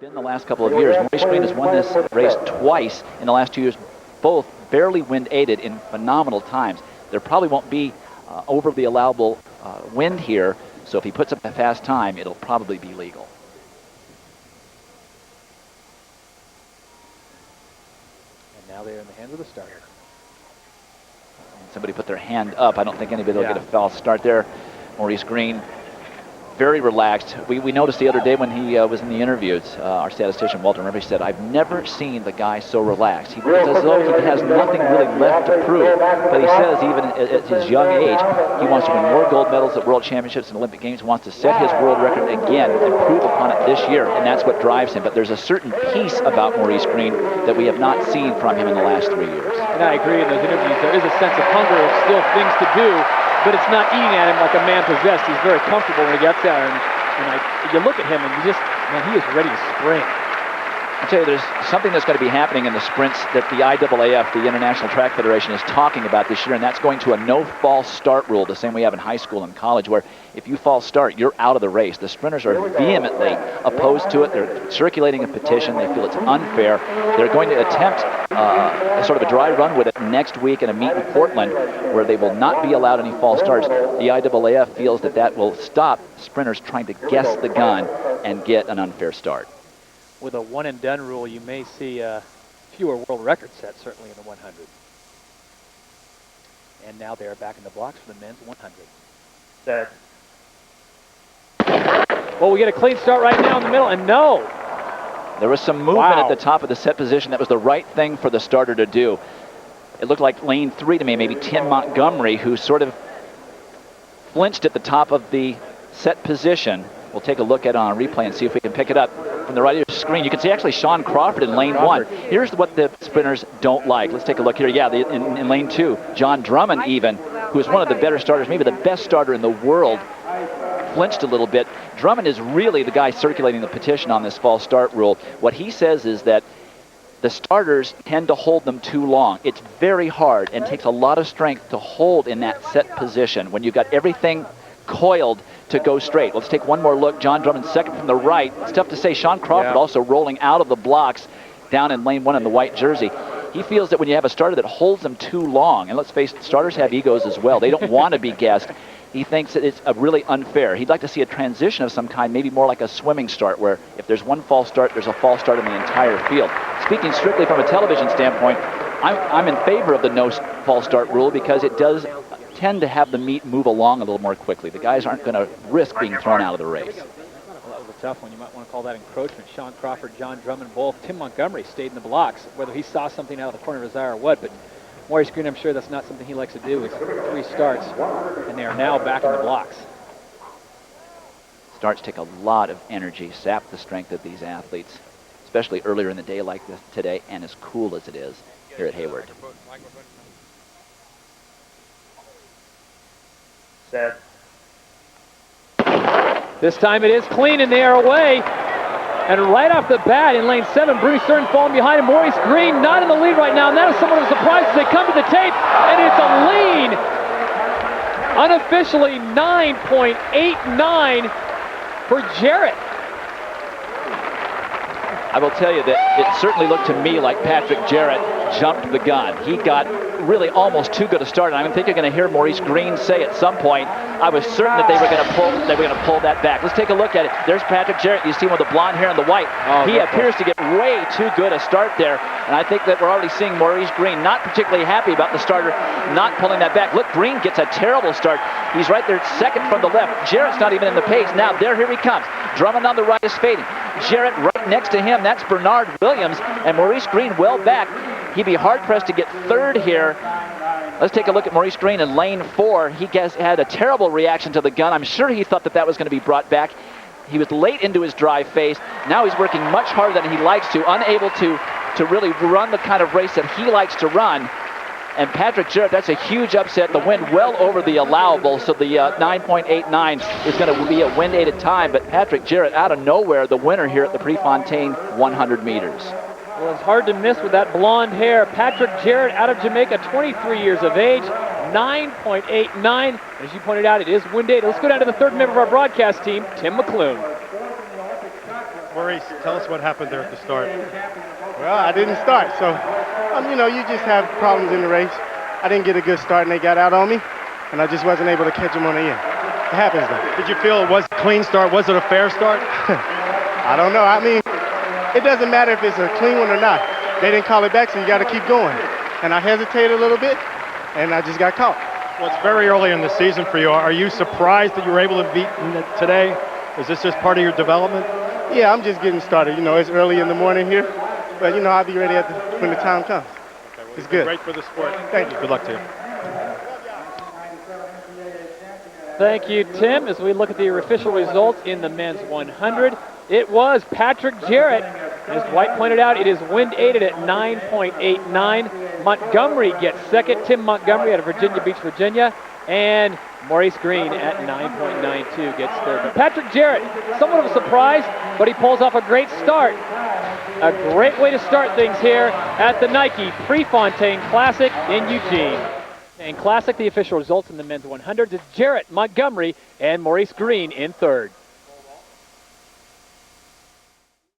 been the last couple of years. Maurice Green has won this race twice in the last 2 years, both barely wind-aided in phenomenal times. There probably won't be over the allowable wind here, so if he puts up a fast time, it'll probably be legal. And now they're in the hands of the starter. Somebody put their hand up. I don't think anybody will get a false start there. Maurice Green, very relaxed. We noticed the other day when he was in the interviews, our statistician Walter Murphy said, "I've never seen the guy so relaxed. He looks as though he has nothing really left to prove." But he says even at his young age, he wants to win more gold medals at World Championships and Olympic Games, wants to set his world record again and improve upon it this year, and that's what drives him. But there's a certain peace about Maurice Green that we have not seen from him in the last 3 years. And I agree in those interviews, there is a sense of hunger, still things to do, but it's not eating at him like a man possessed. He's very comfortable when he gets there, and you look at him and you just, man, he is ready to spring. I'll tell you, there's something that's going to be happening in the sprints that the IAAF, the International Track Federation, is talking about this year, and that's going to a no false start rule, the same we have in high school and college, where if you false start, you're out of the race. The sprinters are vehemently opposed to it. They're circulating a petition. They feel it's unfair. They're going to attempt sort of a dry run with it next week in a meet in Portland, where they will not be allowed any false starts. The IAAF feels that that will stop sprinters trying to guess the gun and get an unfair start. With a one-and-done rule, you may see fewer world records set, certainly in the 100. And now they're back in the blocks for the men's 100. Set. Well, we get a clean start right now in the middle, and no. There was some movement at the top of the set position. That was the right thing for the starter to do. It looked like lane 3 to me, maybe Tim Montgomery, who sort of flinched at the top of the set position. We'll take a look at it on a replay and see if we can pick it up from the right of your screen. You can see actually Shawn Crawford in lane 1. Here's what the sprinters don't like. Let's take a look here. Yeah, in lane 2, Jon Drummond even, who is one of the better starters, maybe the best starter in the world, flinched a little bit. Drummond is really the guy circulating the petition on this false start rule. What he says is that the starters tend to hold them too long. It's very hard and takes a lot of strength to hold in that set position when you've got everything coiled to go straight. Let's take one more look. Jon Drummond second from the right. It's tough to say. Shawn Crawford also rolling out of the blocks down in lane 1 in the white jersey. He feels that when you have a starter that holds them too long, and let's face it, starters have egos as well. They don't want to be guessed. He thinks that it's really unfair. He'd like to see a transition of some kind, maybe more like a swimming start, where if there's one false start, there's a false start in the entire field. Speaking strictly from a television standpoint, I'm in favor of the no false start rule because it does tend to have the meet move along a little more quickly. The guys aren't going to risk being thrown out of the race. Well, that was a tough one. You might want to call that encroachment. Shawn Crawford, Jon Drummond, both. Tim Montgomery stayed in the blocks, whether he saw something out of the corner of his eye or what, but Maurice Green, I'm sure that's not something he likes to do. It's 3 starts, and they are now back in the blocks. Starts take a lot of energy, sap the strength of these athletes, especially earlier in the day like this today, and as cool as it is here at Hayward. Set. This time it is clean, and they are away. And right off the bat in lane 7, Bruny Surrin falling behind him. Maurice Green not in the lead right now, and that is somewhat of a surprise as they come to the tape, and it's a lean. Unofficially 9.89 for Jarrett. I will tell you that it certainly looked to me like Patrick Jarrett jumped the gun. He got really almost too good a start, and I think you're going to hear Maurice Green say at some point, I was certain that they were going to pull that back. Let's take a look at it. There's Patrick Jarrett. You see him with the blonde hair and the white. He appears to get way too good a start there, and I think that we're already seeing Maurice Green not particularly happy about the starter not pulling that back. Look, Green gets a terrible start. He's right there second from the left. Jarrett's not even in the pace. Now, here he comes. Drummond on the right is fading. Jarrett right next to him. That's Bernard Williams, and Maurice Green well back. He'd be hard-pressed to get third here. Let's take a look at Maurice Green in lane 4. He had a terrible reaction to the gun. I'm sure he thought that was going to be brought back. He was late into his drive phase. Now he's working much harder than he likes to, unable to really run the kind of race that he likes to run. And Patrick Jarrett, that's a huge upset. The wind well over the allowable, so the 9.89 is going to be a wind-aided time. But Patrick Jarrett, out of nowhere, the winner here at the Prefontaine 100 meters. Well, it's hard to miss with that blonde hair. Patrick Jarrett out of Jamaica, 23 years of age, 9.89. As you pointed out, it is wind-aided. Let's go down to the third member of our broadcast team, Tim McClune. Maurice, tell us what happened there at the start. Well, I didn't start, so, you know, you just have problems in the race. I didn't get a good start, and they got out on me, and I just wasn't able to catch them on the end. It happens, though. Did you feel it was a clean start? Was it a fair start? I don't know. I mean, it doesn't matter if it's a clean one or not. They didn't call it back, so you got to keep going. And I hesitated a little bit, and I just got caught. Well, it's very early in the season for you. Are you surprised that you were able to beat today? Is this just part of your development? Yeah, I'm just getting started. You know, it's early in the morning here, but, you know, I'll be ready when the time comes. Okay, well, it's good. Great for the sport. Thank you. Good luck to you. Thank you, Tim. As we look at the official results in the men's 100, it was Patrick Jarrett. As White pointed out, it is wind aided at 9.89. Montgomery gets second. Tim Montgomery out of Virginia Beach, Virginia. And Maurice Green at 9.92 gets third. But Patrick Jarrett, somewhat of a surprise, but he pulls off a great start. A great way to start things here at the Nike Prefontaine Classic in Eugene. And Classic, the official results in the men's 100 is Jarrett, Montgomery, and Maurice Green in third.